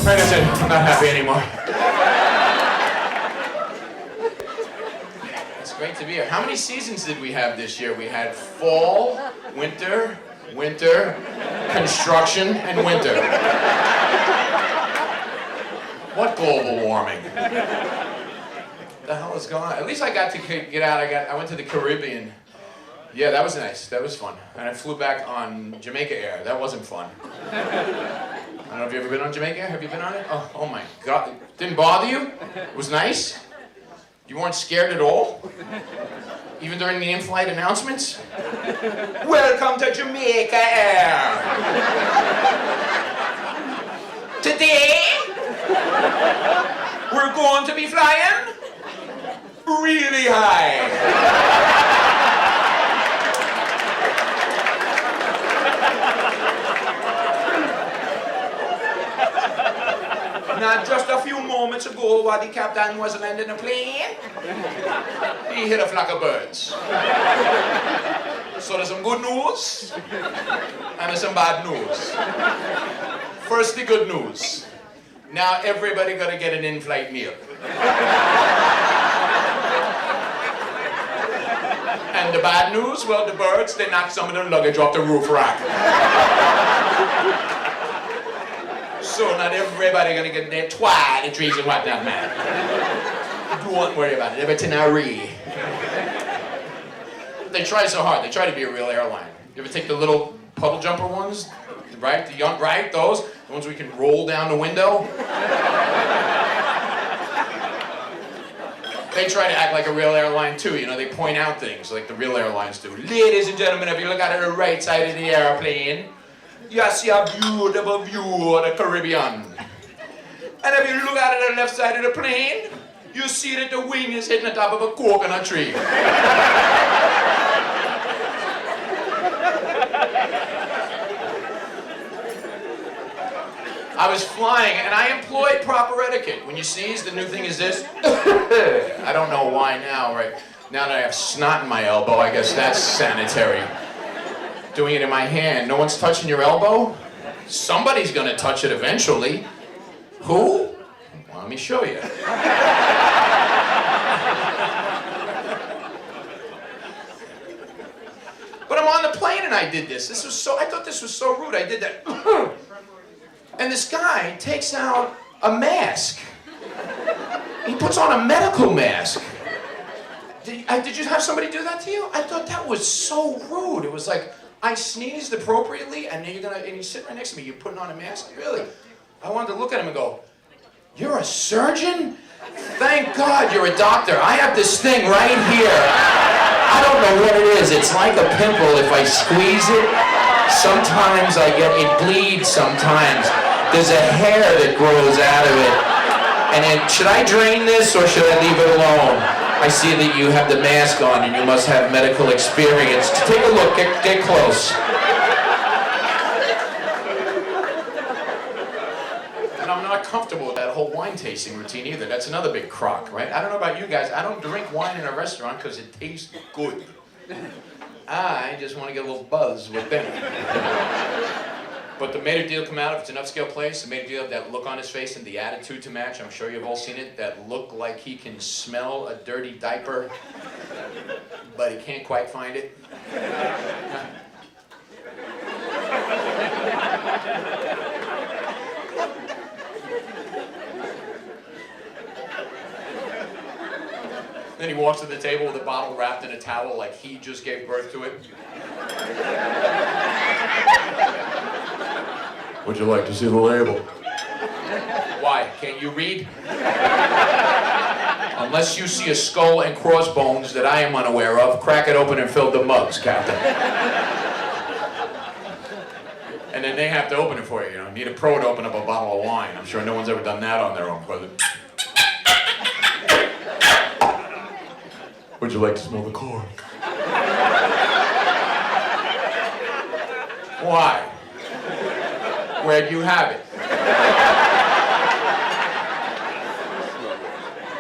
Right, that's it. I'm not happy anymore. It's great to be here. How many seasons did we have this year? We had fall, winter, construction, and winter. What global warming? The hell is going on? At least I got to get out. I went to the Caribbean. Yeah, that was nice. That was fun. And I flew back on Jamaica Air. That wasn't fun. I don't know if you've ever been on Jamaica Air. Have you been on it? Oh my God. It didn't bother you? It was nice? You weren't scared at all? Even during the in-flight announcements? Welcome to Jamaica Air. Today, we're going to be flying really high. Now, just a few moments ago, while the captain was landing a plane, he hit a flock of birds. So there's some good news, and there's some bad news. First, the good news. Now, everybody gotta get an in-flight meal. And the bad news, well, the birds, they knocked some of their luggage off the roof rack. So not everybody gonna get their toiletries and whatnot, man. Don't worry about it, everything I read. They try so hard, they try to be a real airline. You ever take the little puddle jumper ones? Right, those? The ones we can roll down the window? They try to act like a real airline too, you know, they point out things like the real airlines do. Ladies and gentlemen, if you look out of the right side of the airplane, you see a beautiful view of the Caribbean. And if you look out of the left side of the plane, you see that the wing is hitting the top of a coconut tree. I was flying, and I employed proper etiquette. When you sneeze, the new thing is this. I don't know why now, right? Now that I have snot in my elbow, I guess that's sanitary. Doing it in my hand. No one's touching your elbow? Somebody's gonna touch it eventually. Who? Well, let me show you. But I'm on the plane and I did this. I thought this was so rude. I did that. And this guy takes out a mask. He puts on a medical mask. Did you have somebody do that to you? I thought that was so rude. It was like, I sneezed appropriately, and then and you sit right next to me, you're putting on a mask? Really? I wanted to look at him and go, you're a surgeon? Thank God you're a doctor. I have this thing right here. I don't know what it is. It's like a pimple. If I squeeze it, sometimes it bleeds sometimes. There's a hair that grows out of it. And then, should I drain this or should I leave it alone? I see that you have the mask on and you must have medical experience. Take a look, get close. And I'm not comfortable with that whole wine tasting routine either. That's another big crock, right? I don't know about you guys, I don't drink wine in a restaurant because it tastes good. I just want to get a little buzz with them. But the maitre d' come out, if it's an upscale place, the maitre d' have that look on his face and the attitude to match. I'm sure you've all seen it, that look like he can smell a dirty diaper, but he can't quite find it. Then he walks to the table with a bottle wrapped in a towel like he just gave birth to it. Would you like to see the label? Why? Can't you read? Unless you see a skull and crossbones that I am unaware of, crack it open and fill the mugs, Captain. And then they have to open it for you, Need a pro to open up a bottle of wine. I'm sure no one's ever done that on their own, brother. Would you like to smell the cork? Why? Where'd you have it?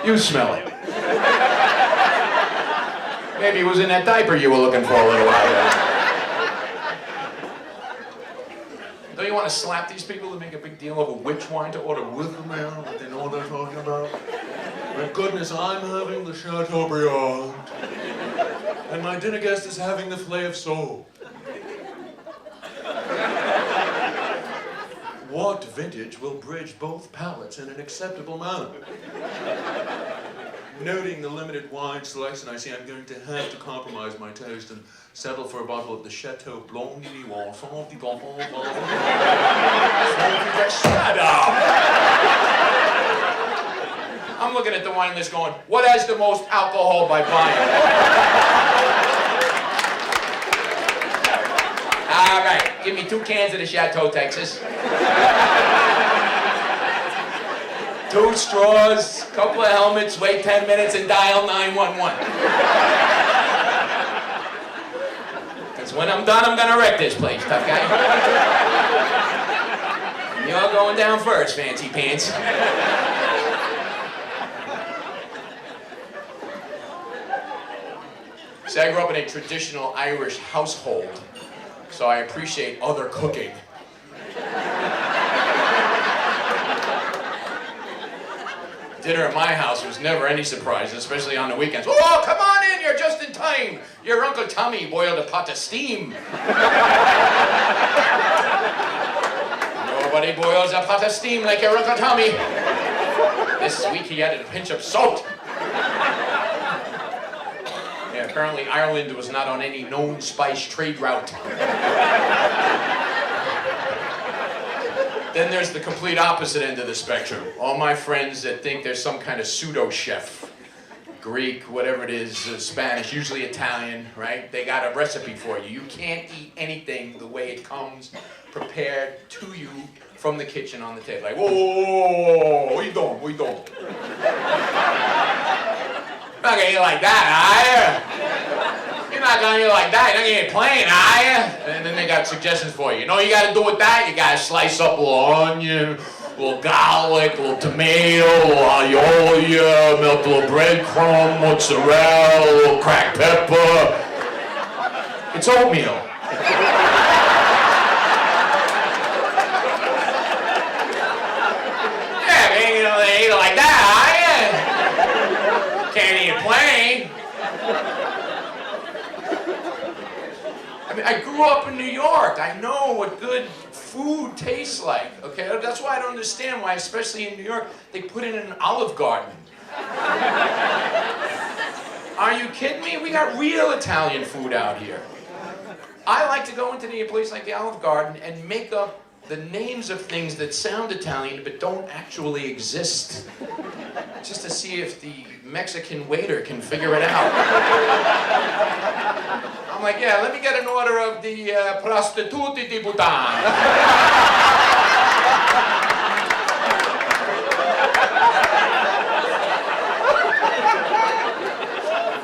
You smell it. Maybe it was in that diaper you were looking for a little while ago. Don't you want to slap these people that make a big deal over which wine to order with the meal, that they know what they're talking about. Thank goodness I'm having the Chateaubriand. And my dinner guest is having the filet of sole. What vintage will bridge both palates in an acceptable manner? Noting the limited wine selection, I see I'm going to have to compromise my taste and settle for a bottle of the Chateau Blanc du Lion. Shut up! I'm looking at the wine list going, what has the most alcohol by volume? All right, give me 2 cans of the Chateau, Texas. 2 straws, couple of helmets, wait 10 minutes and dial 911. Because when I'm done, I'm gonna wreck this place, tough guy. You're going down first, fancy pants. See, I grew up in a traditional Irish household, so I appreciate other cooking. Dinner at my house was never any surprise, especially on the weekends. Oh, come on in, you're just in time. Your Uncle Tommy boiled a pot of steam. Nobody boils a pot of steam like your Uncle Tommy. This week he added a pinch of salt. Yeah, apparently Ireland was not on any known spice trade route. Then there's the complete opposite end of the spectrum. All my friends that think there's some kind of pseudo-chef, Greek, whatever it is, Spanish, usually Italian, right? They got a recipe for you. You can't eat anything the way it comes prepared to you from the kitchen on the table. Like, whoa, what you doing? What you doing? You're not gonna eat like that, are you? You're not gonna eat like that. You're not gonna eat plain, are you? And then they got suggestions for you. You know what you gotta do with that? You gotta slice up a little onion, a little garlic, a little tomato, a little aioli, melt a little breadcrumb, mozzarella, a little cracked pepper. It's oatmeal. Yeah, man, you know, they eat it like that, are you? Can't eat it plain. I mean, I grew up in New York. I know what good food tastes like, okay? That's why I don't understand why, especially in New York, they put it in an Olive Garden. Are you kidding me? We got real Italian food out here. I like to go into a place like the Olive Garden and make up the names of things that sound Italian but don't actually exist. Just to see if the Mexican waiter can figure it out. I'm like, yeah, let me get an order of the prostituti di puttana.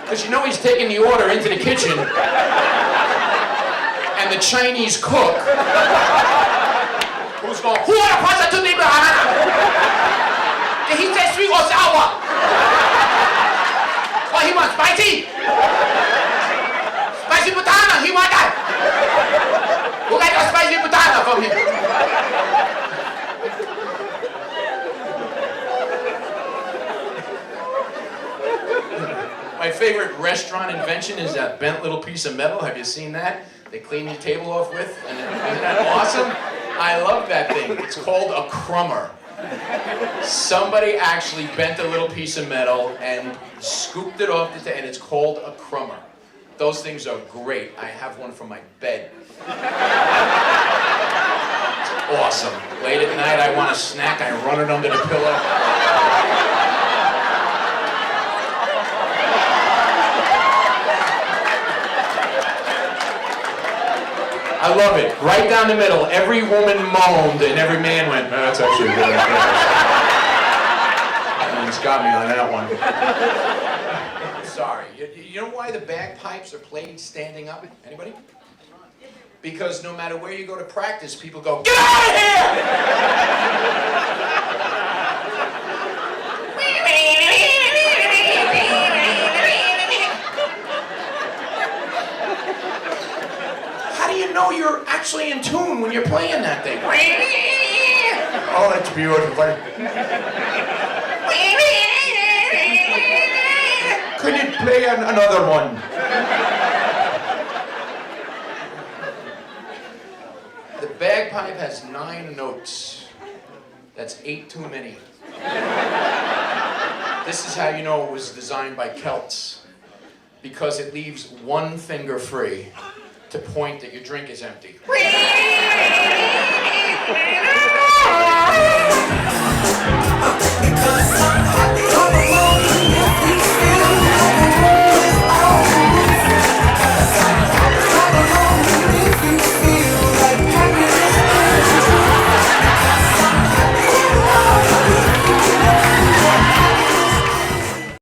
Because you know he's taking the order into the kitchen, and the Chinese cook, who's going, who are the prostituti di puttana? He said sweet or sour. Oh, he wants spicy. Spicy putana, he want that. Who got the spicy putana from him? My favorite restaurant invention is that bent little piece of metal. Have you seen that? They clean your table off with, and isn't that awesome? I love that thing. It's called a crummer. Somebody actually bent a little piece of metal and scooped it off the table, and it's called a crummer. Those things are great. I have one for my bed. It's awesome. Late at night, I want a snack, I run it under the pillow. I love it. Right down the middle. Every woman moaned and every man went, "Man, that's actually good." It's got me on that one. Sorry. You know why the bagpipes are played standing up? Anybody? Because no matter where you go to practice, people go, "Get out of here!" How do you know you're actually in tune when you're playing that thing? beautiful. Could you play another one? The bagpipe has 9 notes. That's 8 too many. This is how you know it was designed by Celts. Because it leaves one finger free to point that your drink is empty. Because